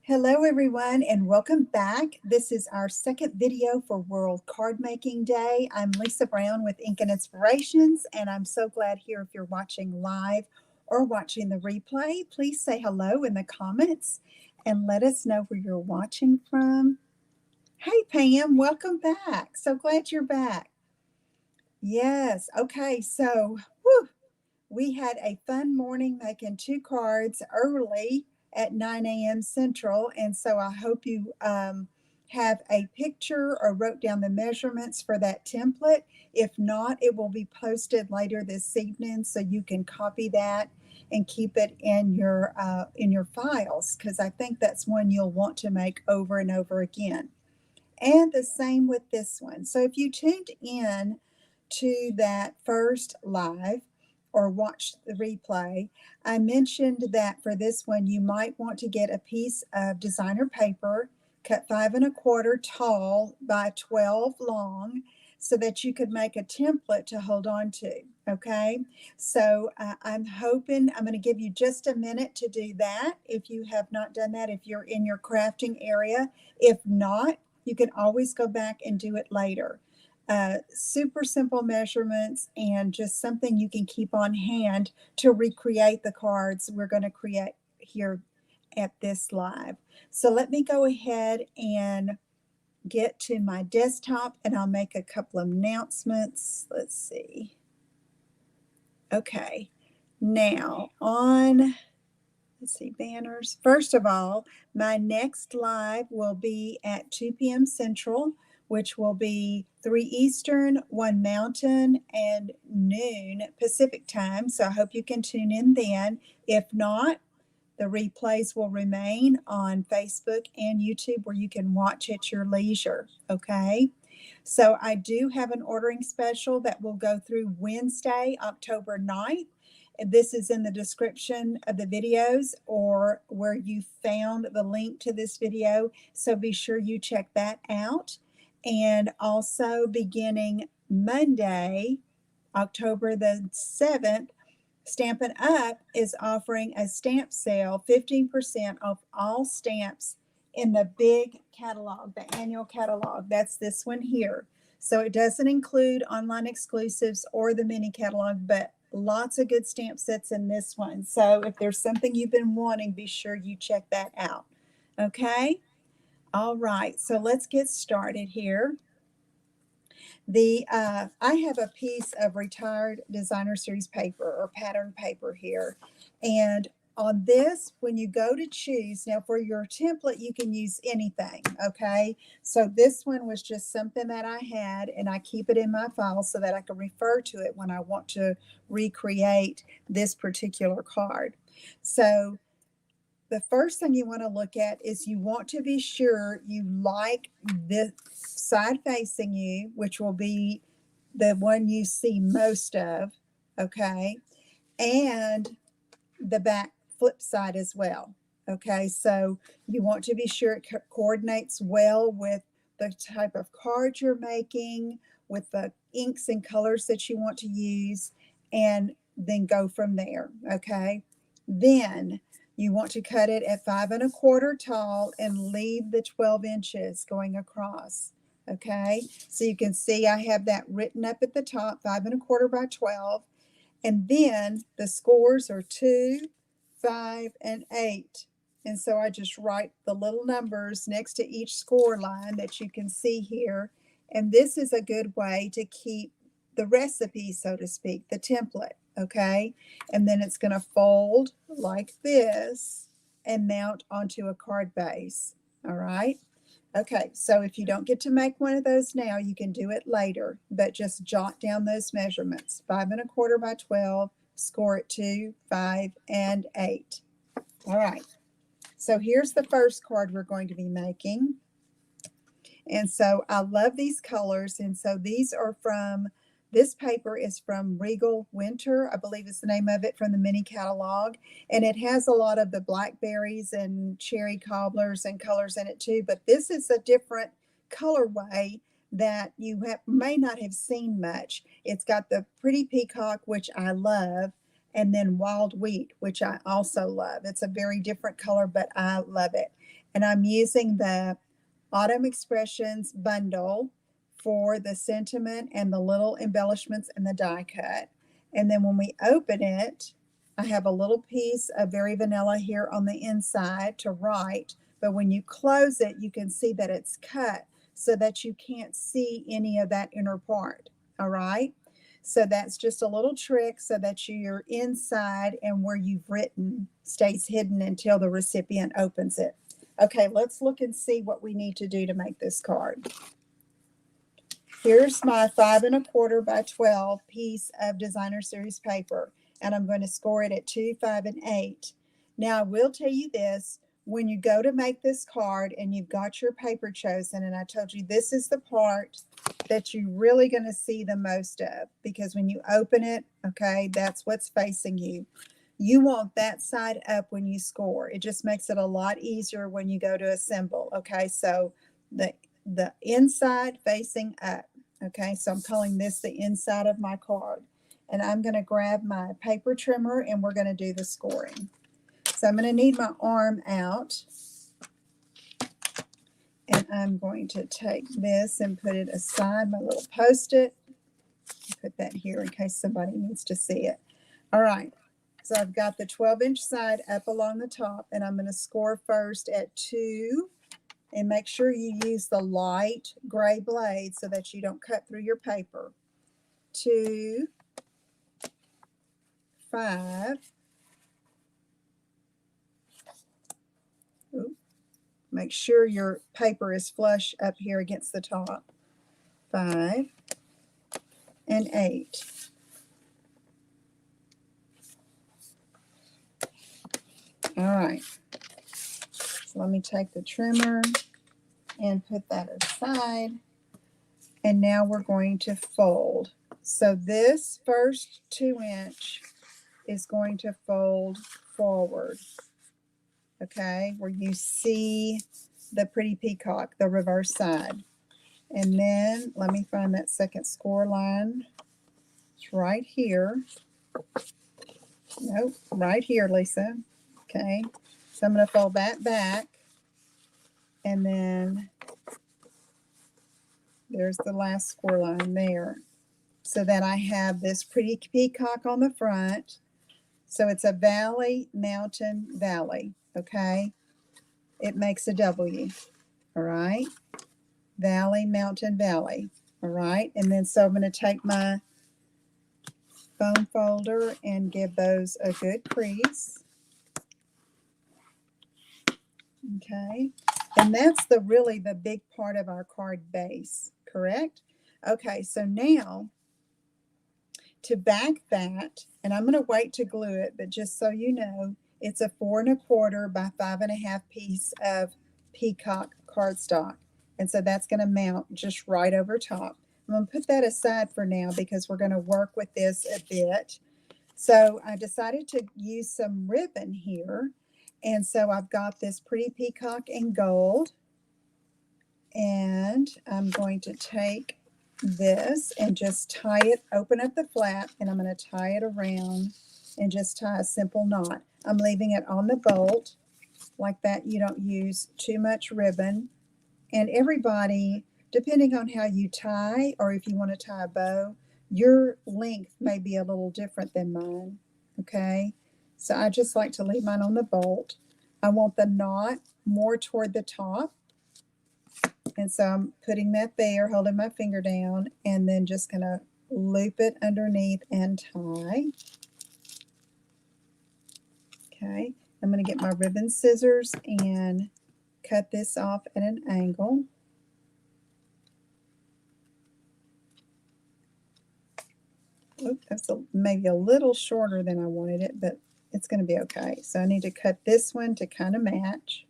Hello everyone and welcome back. This is our second video for World Card Making Day. I'm Lisa Brown with Ink and Inspirations, and I'm so glad here if you're watching live or watching the replay. Please say hello in the comments and let us know where you're watching from. Hey Pam, welcome back. So glad you're back. Yes, okay, so we had a fun morning making two cards early at 9 a.m. Central. And so I hope you have a picture or wrote down the measurements for that template. If not, it will be posted later this evening so you can copy that and keep it in your files, because I think that's one you'll want to make over and over again. And the same with this one. So if you tuned in to that first live or watched the replay, I mentioned that for this one, you might want to get a piece of designer paper, cut 5 1/4 tall by 12 long, so that you could make a template to hold on to. Okay, so I'm hoping I'm going to give you just a minute to do that if you have not done that, if you're in your crafting area. If not, you can always go back and do it later. Super simple measurements and just something you can keep on hand to recreate the cards we're going to create here at this live. So let me go ahead and get to my desktop and I'll make a couple of announcements. Let's see. Okay, now let's see, banners. First of all, my next live will be at 2 p.m. Central, which will be 3 Eastern, 1 Mountain, and noon Pacific time. So I hope you can tune in then. If not, the replays will remain on Facebook and YouTube where you can watch at your leisure. Okay. So I do have an ordering special that will go through Wednesday, October 9th. This is in the description of the videos or where you found the link to this video. So be sure you check that out. And also beginning Monday, October the 7th, Stampin' Up! Is offering a stamp sale, 15% off all stamps in the big catalog, the annual catalog. That's this one here. So it doesn't include online exclusives or the mini catalog, but lots of good stamp sets in this one. So if there's something you've been wanting, be sure you check that out. Okay? All right, so let's get started here. I have a piece of retired designer series paper or pattern paper here. And on this, when you go to choose, now for your template, you can use anything, okay? So this one was just something that I had, and I keep it in my file so that I can refer to it when I want to recreate this particular card. So the first thing you want to look at is you want to be sure you like this side facing you, which will be the one you see most of, okay, and the back flip side as well. Okay, so you want to be sure it coordinates well with the type of card you're making, with the inks and colors that you want to use, and then go from there. Okay, then you want to cut it at 5 1/4 tall and leave the 12 inches going across. Okay, so you can see I have that written up at the top, 5 1/4 by 12. And then the scores are 2, 5, and 8. And so I just write the little numbers next to each score line that you can see here. And this is a good way to keep the recipe, so to speak, the template, okay? And then it's going to fold like this and mount onto a card base, all right? Okay, so if you don't get to make one of those now, you can do it later, but just jot down those measurements. 5 1/4 by 12, score at 2, 5, and 8. All right, so here's the first card we're going to be making. And so I love these colors, and so these are from, this paper is from Regal Winter, I believe is the name of it, from the mini catalog. And it has a lot of the blackberries and cherry cobblers and colors in it too, but this is a different colorway that may not have seen much. It's got the pretty peacock, which I love, and then wild wheat, which I also love. It's a very different color, but I love it. And I'm using the Autumn Expressions bundle for the sentiment and the little embellishments and the die cut. And then when we open it, I have a little piece of Very Vanilla here on the inside to write, but when you close it, you can see that it's cut so that you can't see any of that inner part, all right? So that's just a little trick so that your inside and where you've written stays hidden until the recipient opens it. Okay, let's look and see what we need to do to make this card. Here's my 5 1/4 by 12 piece of designer series paper, and I'm going to score it at 2, 5, and 8. Now, I will tell you this, when you go to make this card and you've got your paper chosen, and I told you this is the part that you're really going to see the most of, because when you open it, okay, that's what's facing you. You want that side up when you score. It just makes it a lot easier when you go to assemble, okay? So the inside facing up, okay? So I'm calling this the inside of my card. And I'm going to grab my paper trimmer and we're going to do the scoring. So I'm going to need my arm out. And I'm going to take this and put it aside, my little Post-it. Put that here in case somebody needs to see it. All right. So I've got the 12-inch side up along the top, and I'm going to score first at 2. And make sure you use the light gray blade so that you don't cut through your paper. 2, 5. Ooh. Make sure your paper is flush up here against the top. 5 and 8. All right. So let me take the trimmer and put that aside. And now we're going to fold. So this first 2-inch is going to fold forward. Okay, where you see the pretty peacock, the reverse side. And then let me find that second score line. It's right here. Nope, right here, Lisa. Okay, so I'm going to fold that back. And then there's the last score line there. So that I have this pretty peacock on the front. So it's a valley, mountain, valley. Okay, it makes a W. All right, valley, mountain, valley. All right, and then so I'm going to take my foam folder and give those a good crease. Okay, and that's really the big part of our card base, correct? Okay, so now to back that, and I'm going to wait to glue it, but just so you know, it's a 4 1/4 by 5 1/2 piece of peacock cardstock. And so that's going to mount just right over top. I'm going to put that aside for now because we're going to work with this a bit. So I decided to use some ribbon here. And so I've got this pretty peacock in gold. And I'm going to take this and just tie it, open up the flap, and I'm going to tie it around and just tie a simple knot. I'm leaving it on the bolt like that. You don't use too much ribbon. And everybody, depending on how you tie, or if you want to tie a bow, your length may be a little different than mine. Okay, so I just like to leave mine on the bolt. I want the knot more toward the top. And so I'm putting that there, holding my finger down, and then just going to loop it underneath and tie. Okay, I'm going to get my ribbon scissors and cut this off at an angle. Oop, that's maybe a little shorter than I wanted it, but it's going to be okay. So I need to cut this one to kind of match.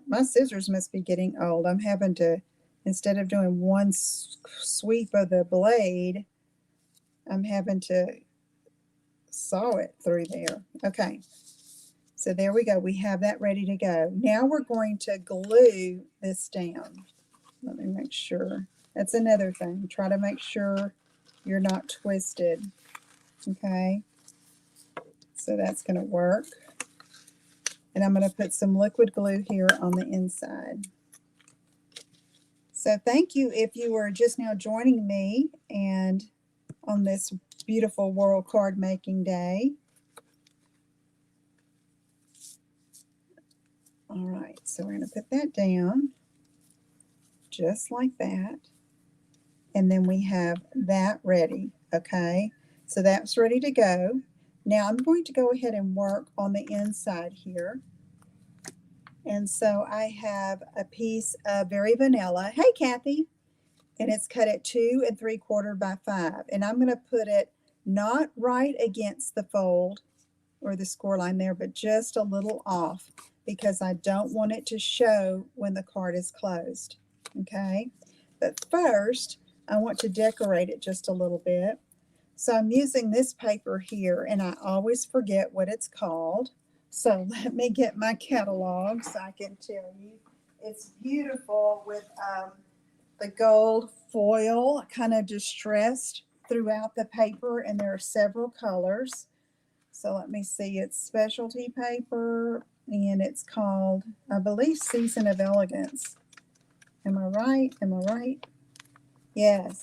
My scissors must be getting old. I'm having to, instead of doing one sweep of the blade, I'm having to saw it through there. Okay, so there we go. We have that ready to go. Now we're going to glue this down. Let me make sure. That's another thing. Try to make sure you're not twisted. Okay. So that's going to work. And I'm going to put some liquid glue here on the inside. So thank you if you were just now joining me and on this beautiful World Card Making Day. All right, so we're going to put that down just like that. And then we have that ready, okay? So that's ready to go. Now I'm going to go ahead and work on the inside here. And so I have a piece of Very Vanilla. Hey, Kathy. And it's cut at 2 3/4 by 5. And I'm going to put it not right against the fold or the score line there, but just a little off because I don't want it to show when the card is closed. Okay. But first, I want to decorate it just a little bit. So I'm using this paper here, and I always forget what it's called. So let me get my catalog so I can tell you. It's beautiful with the gold foil kind of distressed throughout the paper, and there are several colors. So let me see, it's specialty paper, and it's called, I believe, Season of Elegance. Am I right? Am I right? Yes.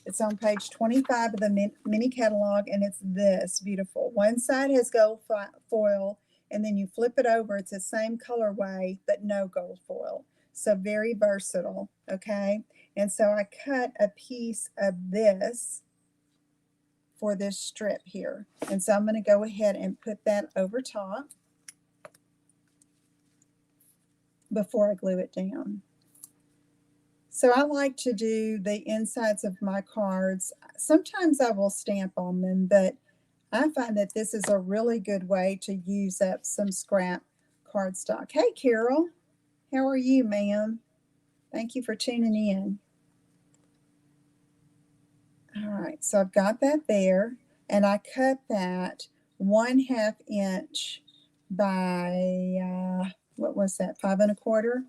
It's on page 25 of the mini catalog, and it's this beautiful. One side has gold foil, and then you flip it over. It's the same colorway, but no gold foil. So very versatile, okay? And so I cut a piece of this for this strip here. And so I'm going to go ahead and put that over top before I glue it down. So I like to do the insides of my cards. Sometimes I will stamp on them, but I find that this is a really good way to use up some scrap cardstock. Hey, Carol, how are you, ma'am? Thank you for tuning in. All right, so I've got that there, and I cut that 1/2 inch by, what was that, 5 1/4?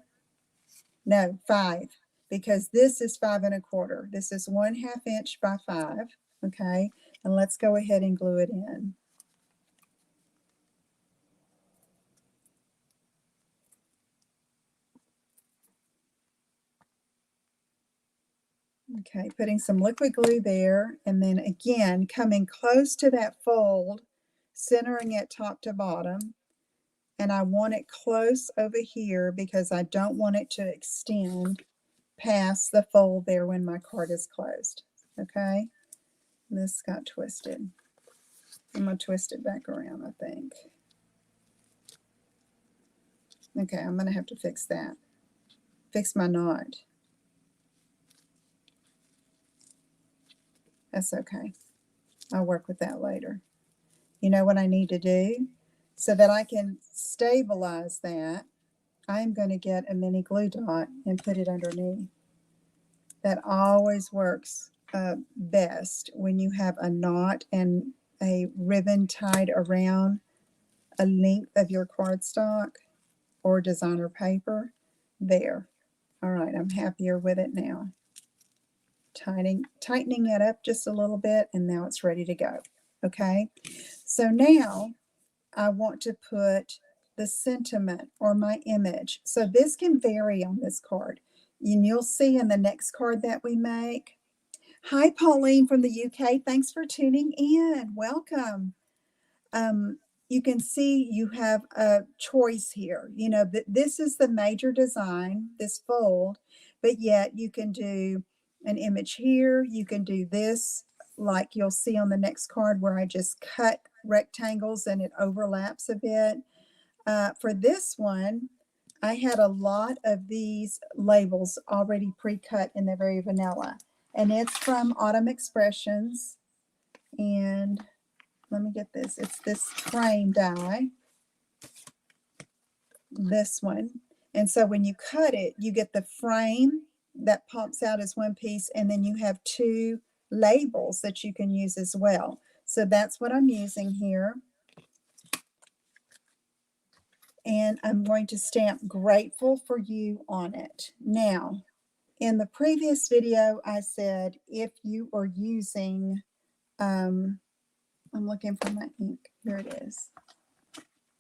No, 5, because this is 5 1/4. This is 1/2 inch by 5, okay? And let's go ahead and glue it in. Okay, putting some liquid glue there, and then again, coming close to that fold, centering it top to bottom. And I want it close over here because I don't want it to extend past the fold there when my card is closed. Okay, this got twisted. I'm going to twist it back around, I think. Okay, I'm going to have to fix that. Fix my knot. That's okay. I'll work with that later. You know what I need to do? So that I can stabilize that, I'm going to get a mini glue dot and put it underneath. That always works best when you have a knot and a ribbon tied around a length of your cardstock or designer paper. There. All right, I'm happier with it now. Tightening it up just a little bit, and now it's ready to go. Okay, so now I want to put the sentiment or my image. So this can vary on this card. And you'll see in the next card that we make. Hi, Pauline from the UK. Thanks for tuning in. Welcome. You can see you have a choice here. You know, this is the major design, this fold, but yet you can do an image here. You can do this, like you'll see on the next card where I just cut rectangles and it overlaps a bit. For this one, I had a lot of these labels already pre-cut in the Very Vanilla. And it's from Autumn Expressions. And let me get this. It's this frame die. This one. And so when you cut it, you get the frame that pops out as one piece, and then you have 2 labels that you can use as well. So that's what I'm using here. And I'm going to stamp Grateful for You on it. Now, in the previous video, I said if you are using, I'm looking for my ink. Here it is.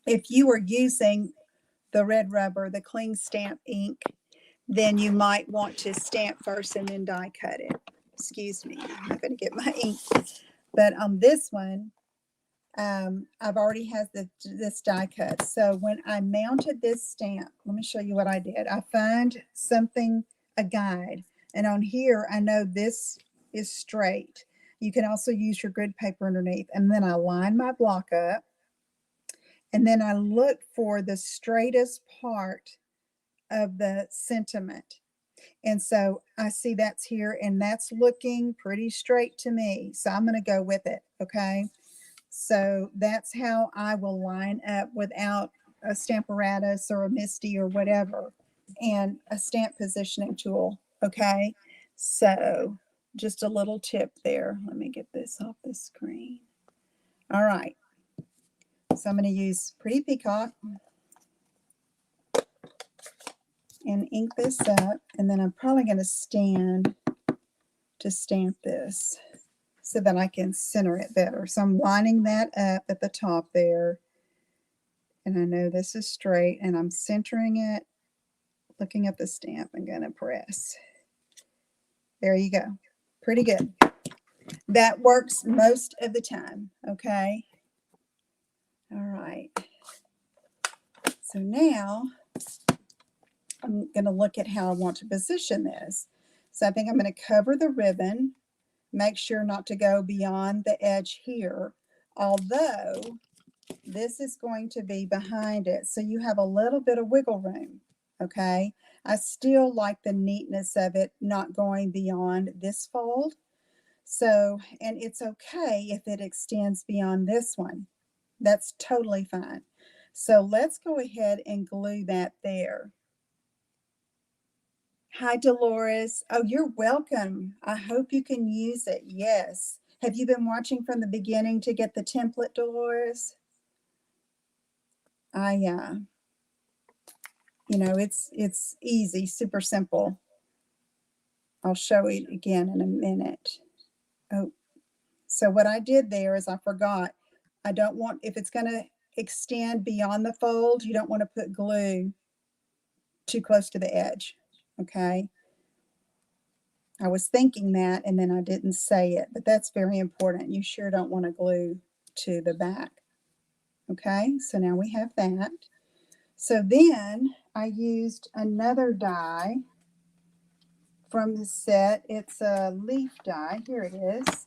If you are using the red rubber, the cling stamp ink, then you might want to stamp first and then die cut it. Excuse me, I'm not going to get my ink. But on this one, I've already had this die cut. So when I mounted this stamp, let me show you what I did. I found something, a guide. And on here, I know this is straight. You can also use your grid paper underneath. And then I line my block up. And then I look for the straightest part of the sentiment. And so I see that's here, and that's looking pretty straight to me. So I'm going to go with it, okay? So that's how I will line up without a Stamparatus or a Misty or whatever, and a stamp positioning tool, okay? So just a little tip there. Let me get this off the screen. All right. So I'm going to use Pretty Peacock and ink this up, and then I'm probably going to stand to stamp this so that I can center it better. So I'm lining that up at the top there, and I know this is straight, and I'm centering it, looking at the stamp. I'm going to press. There you go. Pretty good. That works most of the time, okay? All right. So now I'm going to look at how I want to position this. So I think I'm going to cover the ribbon, make sure not to go beyond the edge here, although this is going to be behind it, so you have a little bit of wiggle room, okay? I still like the neatness of it not going beyond this fold. So, and it's okay if it extends beyond this one. That's totally fine. So let's go ahead and glue that there. Hi, Dolores. Oh, you're welcome. I hope you can use it. Yes. Have you been watching from the beginning to get the template, Dolores? You know, it's easy, super simple. I'll show it again in a minute. Oh, so what I did there is I forgot. I don't want, if it's going to extend beyond the fold, you don't want to put glue too close to the edge, okay? I was thinking that, and then I didn't say it, but that's very important. You sure don't want to glue to the back. Okay, so now we have that. So then I used another die from the set. It's a leaf die. Here it is.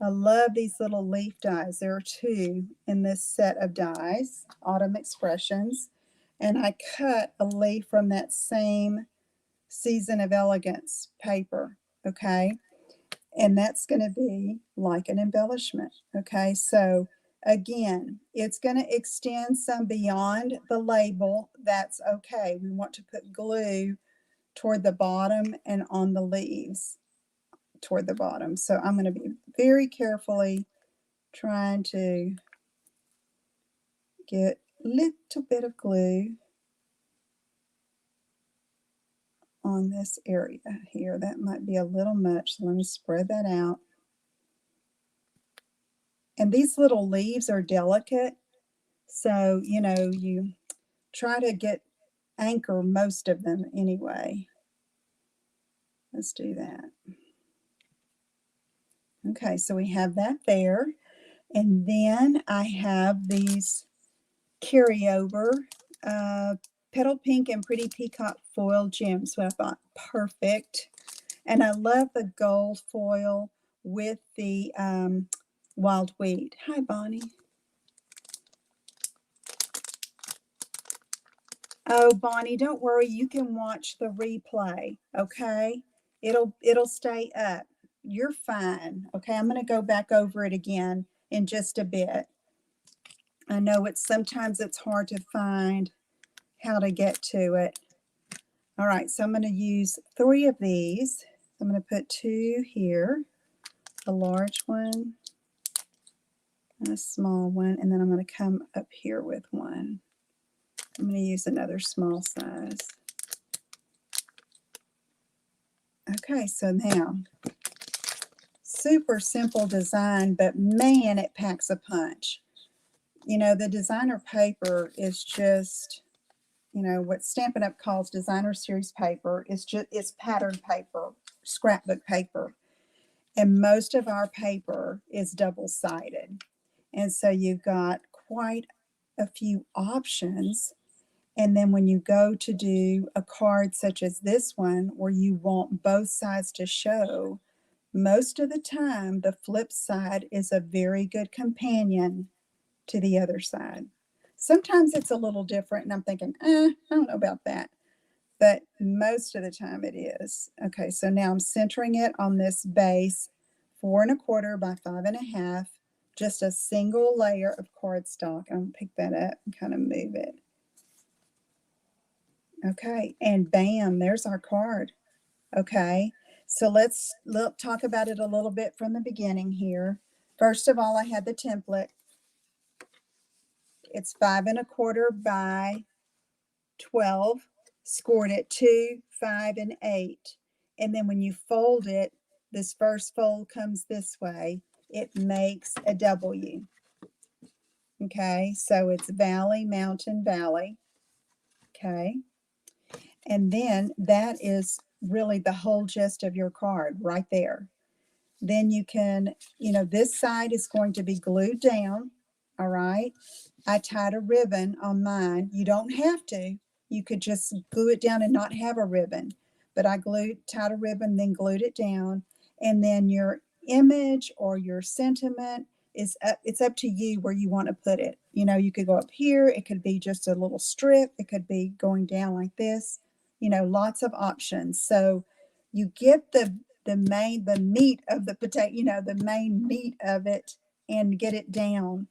I love these little leaf dies. There are 2 in this set of dies, Autumn Expressions. And I cut a leaf from that same Season of Elegance paper, okay? And that's going to be like an embellishment, okay? So again, it's going to extend some beyond the label. That's okay. We want to put glue toward the bottom and on the leaves toward the bottom. So I'm going to be very carefully trying to get a little bit of glue on this area here. That might be a little much, so let me spread that out. And these little leaves are delicate, so you know, you try to anchor most of them anyway. Let's do that. Okay, so we have that there, and then I have these carryover Petal Pink and Pretty Peacock foil gems. So I thought, perfect. And I love the gold foil with the wild wheat. Hi, Bonnie. Oh, Bonnie, don't worry. You can watch the replay, okay? It'll stay up. You're fine, okay? I'm going to go back over it again in just a bit. I know sometimes it's hard to find how to get to it. All right, so I'm going to use 3 of these. I'm going to put 2 here, a large one, and a small one, and then I'm going to come up here with one. I'm going to use another small size. Okay, so now, super simple design, but man, it packs a punch. You know, the designer paper is just, you know, what Stampin' Up! Calls designer series paper is just, it's pattern paper, scrapbook paper. And most of our paper is double-sided. And so you've got quite a few options. And then when you go to do a card such as this one, where you want both sides to show, most of the time the flip side is a very good companion to the other side. Sometimes it's a little different, and I'm thinking, I don't know about that. But most of the time it is. Okay, so now I'm centering it on this base, 4¼ by 5½, just a single layer of cardstock. I'm gonna pick that up and kind of move it. Okay, and bam, there's our card. Okay, so let's talk about it a little bit from the beginning here. First of all, I had the template. It's 5¼ by 12, scored at 2, 5, and 8. And then when you fold it, this first fold comes this way. It makes a W. Okay, so it's valley, mountain, valley. Okay, and then that is really the whole gist of your card right there. Then you can, you know, this side is going to be glued down. All right, I tied a ribbon on mine. You don't have to. You could just glue it down and not have a ribbon. But I tied a ribbon, then glued it down. And then your image or your sentiment is it's up to you where you want to put it. You know, you could go up here. It could be just a little strip. It could be going down like this. You know, lots of options. So you get the meat of the potato, you know, the main meat of it, and get it down.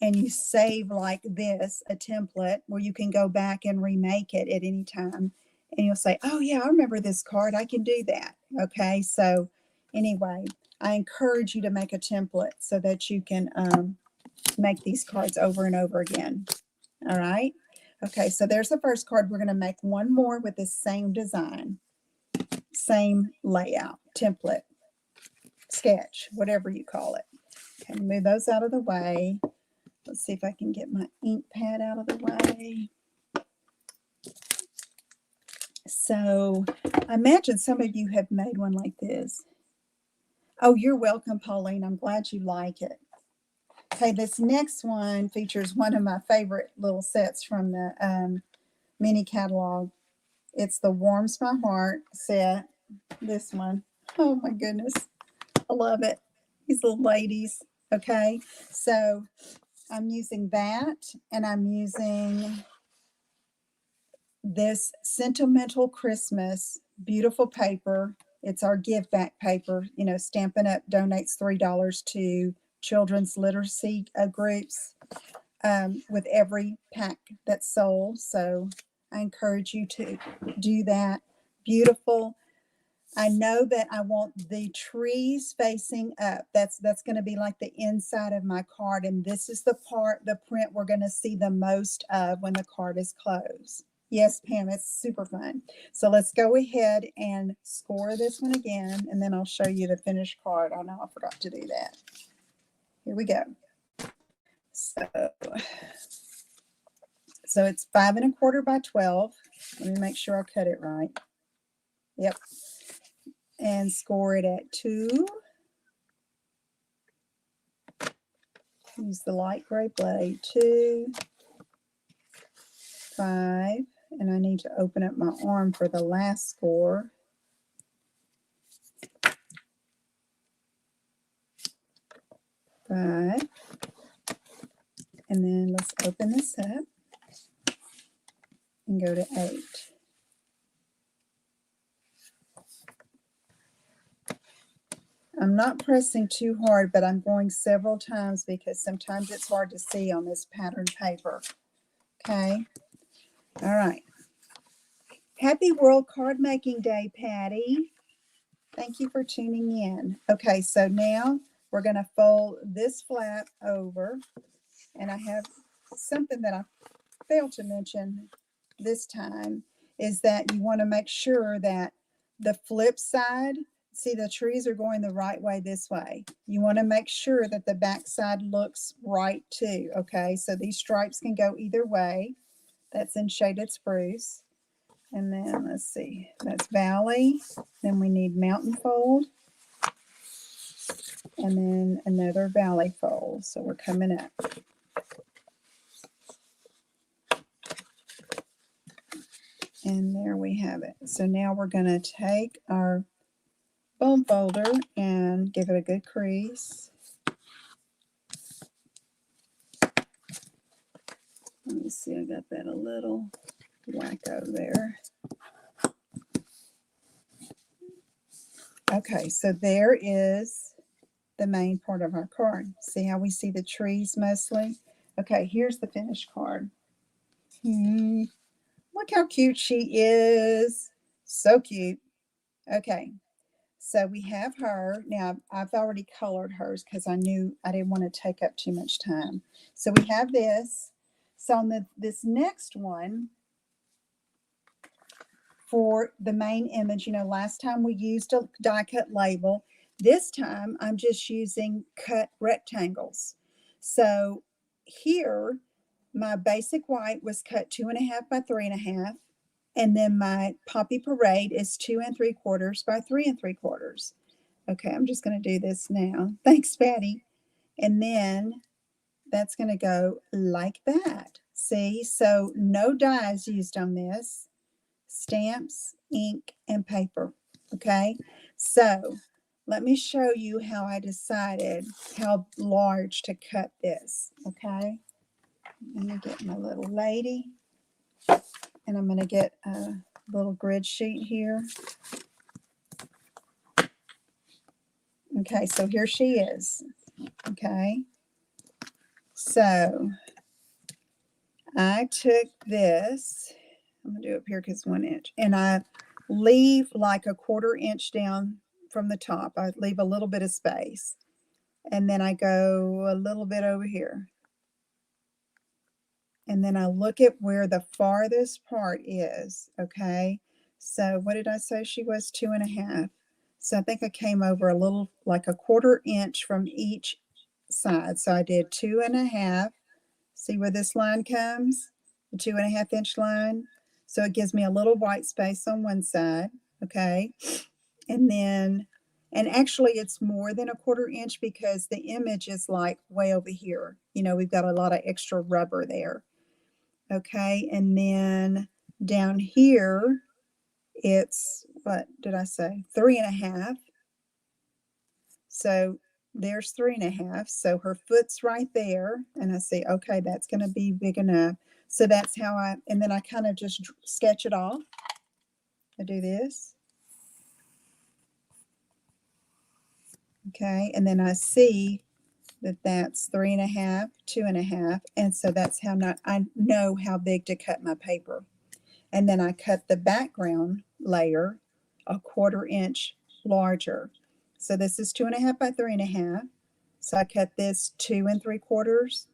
And you save like this, a template where you can go back and remake it at any time. And you'll say, oh yeah, I remember this card. I can do that. Okay. So anyway, I encourage you to make a template so that you can make these cards over and over again. All right. Okay. So there's the first card. We're going to make one more with the same design, same layout, template, sketch, whatever you call it. Okay. Move those out of the way. Let's see if I can get my ink pad out of the way. So I imagine some of you have made one like this. Oh, you're welcome, Pauline. I'm glad you like it. Okay, this next one features one of my favorite little sets from the mini catalog. It's the Warms My Heart set. This one. Oh my goodness. I love it. These little ladies. Okay, so I'm using that, and I'm using this Sentimental Christmas beautiful paper. It's our give back paper. You know, Stampin' Up! Donates $3 to children's literacy groups with every pack that's sold. So I encourage you to do that. Beautiful. I know that I want the trees facing up. That's going to be like the inside of my card. And this is the print we're going to see the most of when the card is closed. Yes, Pam, it's super fun. So let's go ahead and score this one again, and then I'll show you the finished card. Oh no, I forgot to do that. Here we go. So it's 5¼ by 12. Let me make sure I cut it right. Yep. And score it at 2. Use the light gray blade. 2, 5, and I need to open up my arm for the last score. 5, and then let's open this up and go to 8. I'm not pressing too hard, but I'm going several times because sometimes it's hard to see on this pattern paper. Okay. All right. Happy World Card Making Day, Patty. Thank you for tuning in. Okay, so now we're going to fold this flap over, and I have something that I failed to mention this time is that you want to make sure that the flip side, see the trees are going the right way this way. You want to make sure that the back side looks right too, okay? So these stripes can go either way. That's in Shaded Spruce. And then let's see, that's Valley. Then we need Mountain Fold. And then another Valley Fold. So we're coming up. And there we have it. So now we're going to take our bone folder and give it a good crease. Let me see, I got that a little wacko there. Okay, so there is the main part of our card. See how we see the trees mostly? Okay, here's the finished card. Look how cute she is. So cute. Okay, so we have her. Now, I've already colored hers because I knew I didn't want to take up too much time. So we have this. So on this next one, for the main image, you know, last time we used a die cut label. This time I'm just using cut rectangles. So here, my basic white was cut 2.5 by 3.5. And then my Poppy Parade is 2 3/4 by 3 3/4. Okay, I'm just going to do this now. Thanks, Patty. And then that's going to go like that. See, so no dyes used on this. Stamps, ink, and paper. Okay, so let me show you how I decided how large to cut this. Okay, let me get my little lady, and I'm going to get a little grid sheet here. Okay, so here she is. Okay, so I took this, I'm going to do it up here because 1 inch, and I leave like a 1/4 inch down from the top. I leave a little bit of space, and then I go a little bit over here, and then I look at where the farthest part is. Okay, so what did I say she was? 2.5. So I think I came over a little, like a 1/4 inch from each side. So I did 2.5. See where this line comes? The 2.5 inch line. So it gives me a little white space on one side. Okay. And then, and actually it's more than a 1/4 inch because the image is like way over here. You know, we've got a lot of extra rubber there. Okay. And then down here, it's, what did I say? 3.5. So there's 3.5. So her foot's right there. And I say, okay, that's going to be big enough. So that's how and then I kind of just sketch it off. I do this. Okay. And then I see that that's 3.5, 2.5. And so that's how I know how big to cut my paper. And then I cut the background layer a 1/4 inch larger. So this is 2.5 by 3.5. So I cut this 2 3/4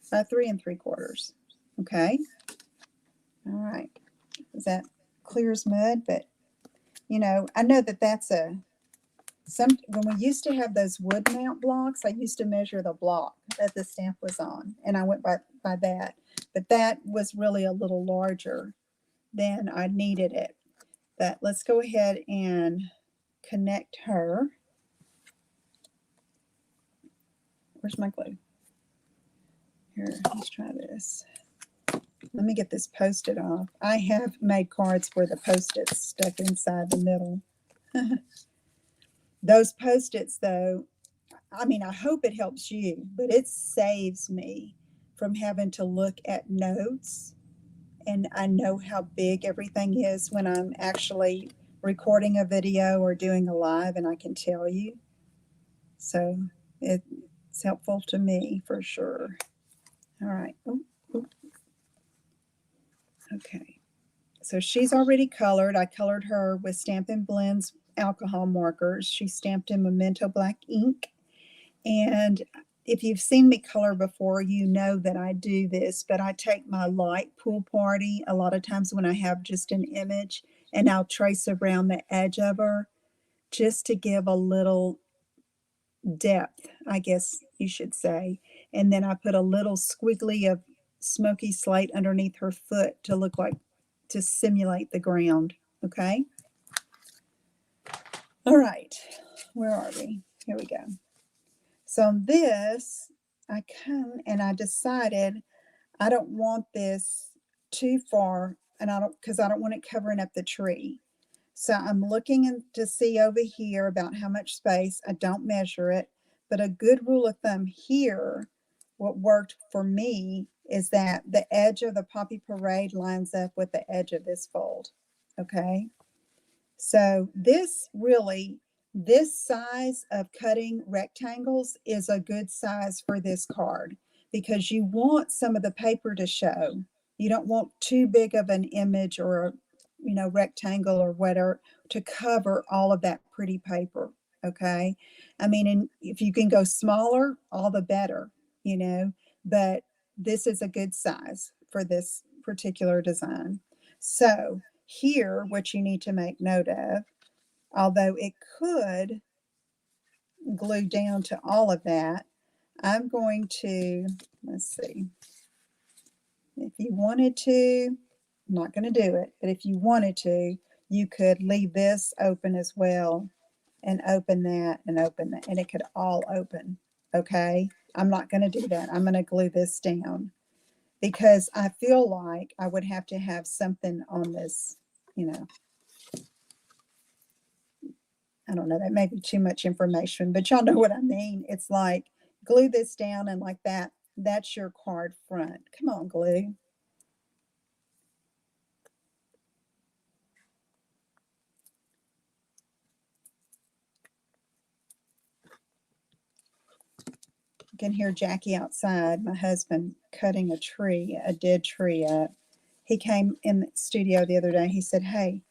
by 3 3/4. Okay. All right. Is that clear as mud? But you know, I know that that's when we used to have those wood mount blocks, I used to measure the block that the stamp was on, and I went by that. But that was really a little larger than I needed it. But let's go ahead and connect her. Where's my glue? Here, let's try this. Let me get this Post-it off. I have made cards where the Post-its stuck inside the middle. Those Post-its, though, I mean, I hope it helps you, but it saves me from having to look at notes. And I know how big everything is when I'm actually recording a video or doing a live, and I can tell you. So it's helpful to me for sure. All right. Okay. So she's already colored. I colored her with Stampin' Blends alcohol markers. She stamped in Memento Black ink. And if you've seen me color before, you know that I do this, but I take my light pool party a lot of times when I have just an image, and I'll trace around the edge of her just to give a little depth, I guess you should say. And then I put a little squiggly of smoky slate underneath her foot to look like, to simulate the ground. Okay. All right. Where are we? Here we go. So on this, I come and I decided I don't want this too far, and because I don't want it covering up the tree. So I'm looking to see over here about how much space. I don't measure it, but a good rule of thumb here, what worked for me is that the edge of the Poppy Parade lines up with the edge of this fold. Okay. So this size of cutting rectangles is a good size for this card because you want some of the paper to show. You don't want too big of an image or rectangle or whatever to cover all of that pretty paper. Okay. I mean, and if you can go smaller, all the better, but this is a good size for this particular design. So here, what you need to make note of, although it could glue down to all of that, I'm going to, let's see, if you wanted to, I'm not going to do it, but if you wanted to, you could leave this open as well and open that and open that, and it could all open. Okay. I'm not going to do that. I'm going to glue this down because I feel like I would have to have something on this, I don't know, that may be too much information, but y'all know what I mean. It's like glue this down and like that. That's your card front. Come on, glue. You can hear Jackie outside, my husband, cutting a tree, a dead tree up. He came in the studio the other day. He said, "Hey,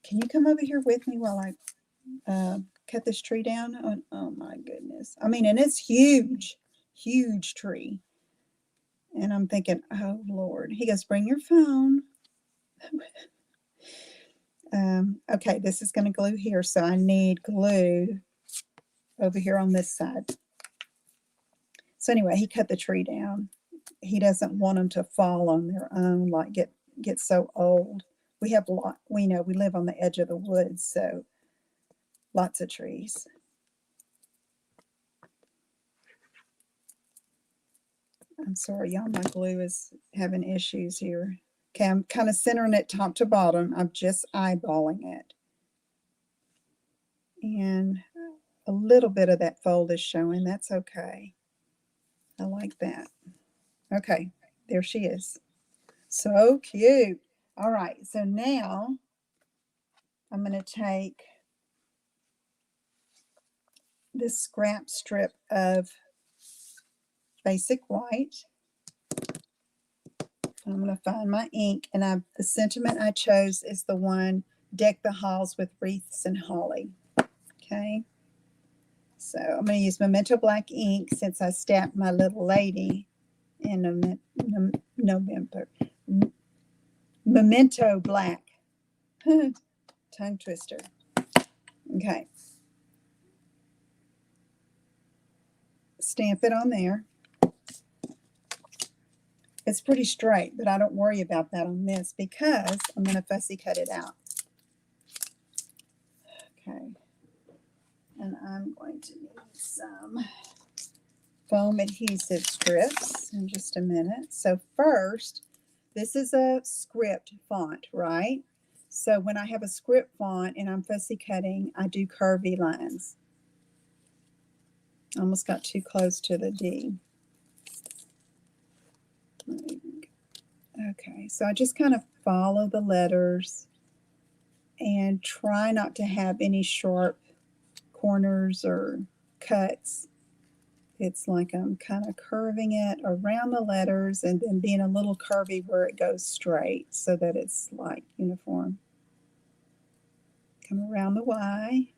can you come over here with me while I cut this tree down?" Oh my goodness. I mean, and it's huge, huge tree. And I'm thinking, oh Lord. He goes, "Bring your phone." Okay, this is going to glue here, so I need glue over here on this side. So anyway, he cut the tree down. He doesn't want them to fall on their own, like get so old. We have we live on the edge of the woods, so lots of trees. I'm sorry, y'all, my glue is having issues here. Okay, I'm kind of centering it top to bottom. I'm just eyeballing it. And a little bit of that fold is showing. That's okay. I like that. Okay, there she is. So cute. All right, so now I'm going to take this scrap strip of basic white. I'm going to find my ink, and the sentiment I chose is the one, "Deck the halls with wreaths and holly." Okay. So I'm going to use Memento Black ink since I stamped my little lady in November. Memento Black. Tongue twister. Okay. Stamp it on there. It's pretty straight, but I don't worry about that on this because I'm going to fussy cut it out. Okay. And I'm going to need some foam adhesive strips in just a minute. So first, this is a script font, right? So when I have a script font and I'm fussy cutting, I do curvy lines. Almost got too close to the D. Okay, so I just kind of follow the letters and try not to have any sharp corners or cuts. It's like I'm kind of curving it around the letters and then being a little curvy where it goes straight so that it's like uniform. Come around the Y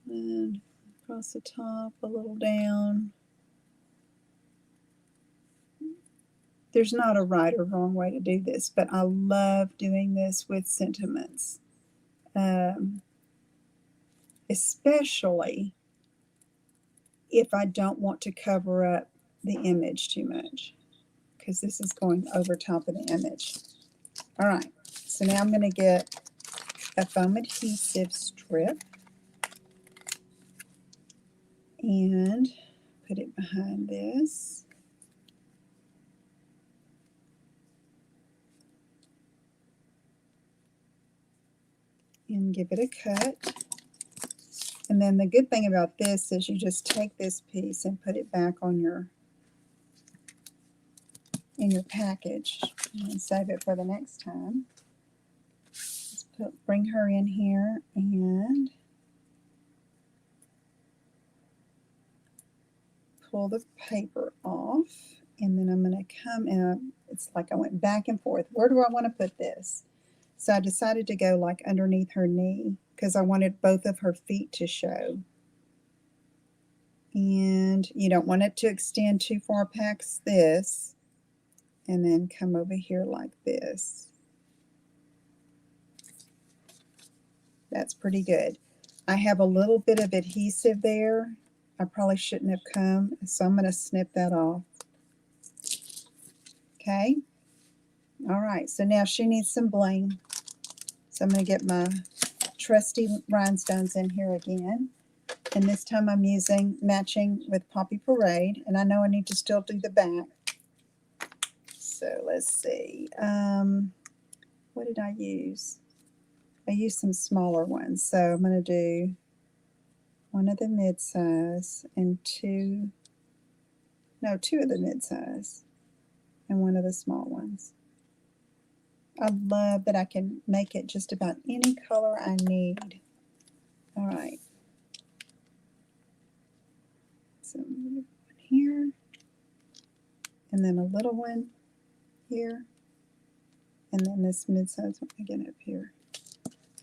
and across the top, a little down. There's not a right or wrong way to do this, but I love doing this with sentiments, especially if I don't want to cover up the image too much, because this is going over top of the image. All right, so now I'm going to get a foam adhesive strip and put it behind this. And give it a cut. And then the good thing about this is you just take this piece and put it back on in your package and save it for the next time. Let's bring her in here and pull the paper off. And then I'm going to come in. It's like I went back and forth. Where do I want to put this? So I decided to go like underneath her knee because I wanted both of her feet to show. And you don't want it to extend too far past this. And then come over here like this. That's pretty good. I have a little bit of adhesive there. I probably shouldn't have come, so I'm going to snip that off. Okay. All right, so now she needs some bling. So I'm going to get my trusty rhinestones in here again. And this time I'm using matching with Poppy Parade. And I know I need to still do the back. So let's see. What did I use? I used some smaller ones. So I'm going to do one of the mid-size and two of the mid-size and one of the small ones. I love that I can make it just about any color I need. All right. So one here, and then a little one here, and then this mid-size one again up here.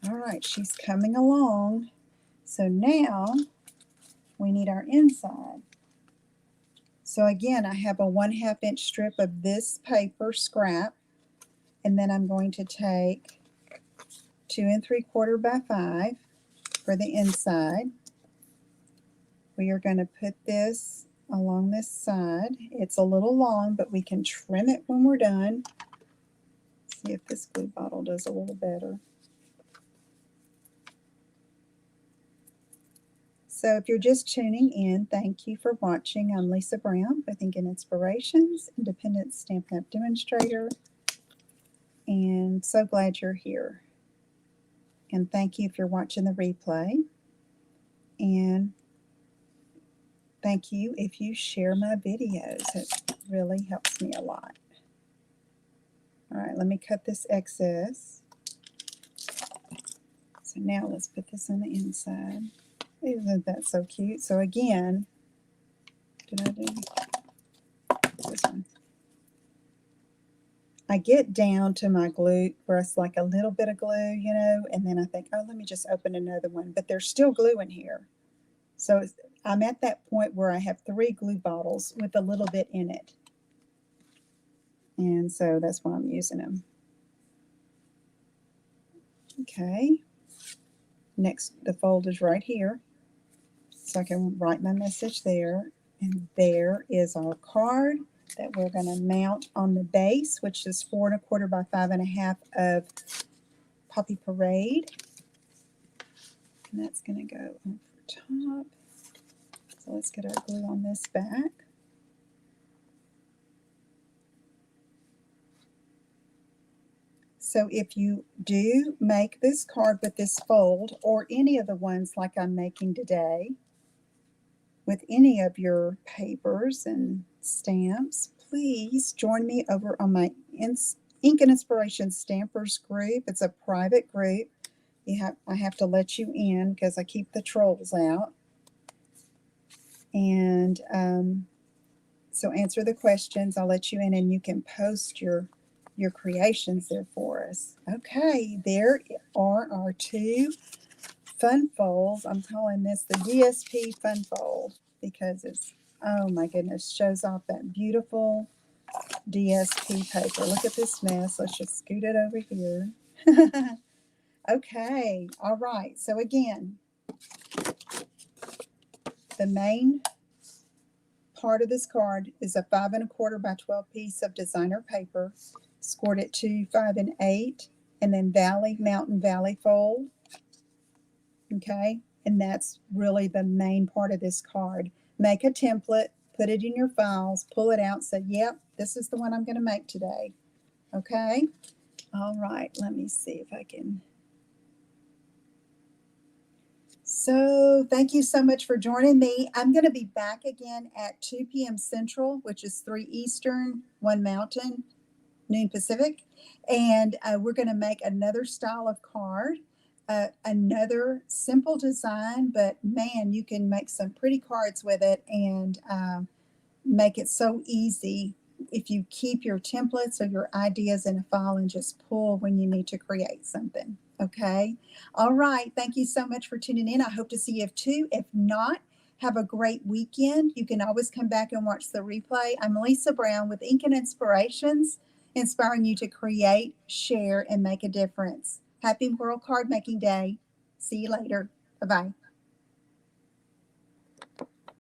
All right, she's coming along. So now we need our inside. So again, I have a 1/2 inch strip of this paper scrap, and then I'm going to take 2 3/4 by 5 for the inside. We are going to put this along this side. It's a little long, but we can trim it when we're done. See if this glue bottle does a little better. So if you're just tuning in, thank you for watching. I'm Lisa Brown with Ink and Inspirations, Independent Stampin' Up! Demonstrator, and so glad you're here. And thank you if you're watching the replay. And thank you if you share my videos. It really helps me a lot. All right, let me cut this excess. So now let's put this on the inside. Isn't that so cute? So again, did I do this one? I get down to my glue where it's like a little bit of glue, you know, and then I think, oh, let me just open another one. But there's still glue in here. So I'm at that point where I have 3 glue bottles with a little bit in it. And so that's why I'm using them. Okay. Next, the fold is right here. So I can write my message there. And there is our card that we're going to mount on the base, which is 4 1/4 by 5 1/2 of Poppy Parade. And that's going to go over top. So let's get our glue on this back. So if you do make this card with this fold, or any of the ones like I'm making today, with any of your papers and stamps, please join me over on my Ink and Inspiration Stampers group. It's a private group. I have to let you in because I keep the trolls out. And so answer the questions. I'll let you in, and you can post your creations there for us. Okay, there are our 2 fun folds. I'm calling this the DSP fun fold because it's, oh my goodness, shows off that beautiful DSP paper. Look at this mess. Let's just scoot it over here. Okay, all right. So again, the main part of this card is a 5 1/4 by 12 piece of designer paper, scored at 2, 5, and 8, and then Mountain Valley fold. Okay, and that's really the main part of this card. Make a template, put it in your files, pull it out, say, yep, this is the one I'm going to make today. Okay, all right, let me see if I can. So thank you so much for joining me. I'm going to be back again at 2 p.m. Central, which is 3 Eastern, 1 Mountain, noon Pacific. And we're going to make another style of card, another simple design, but man, you can make some pretty cards with it and make it so easy if you keep your templates or your ideas in a file and just pull when you need to create something. Okay. All right. Thank you so much for tuning in. I hope to see you too. If not, have a great weekend. You can always come back and watch the replay. I'm Lisa Brown with Ink and Inspirations, inspiring you to create, share, and make a difference. Happy World Card Making Day. See you later. Bye-bye.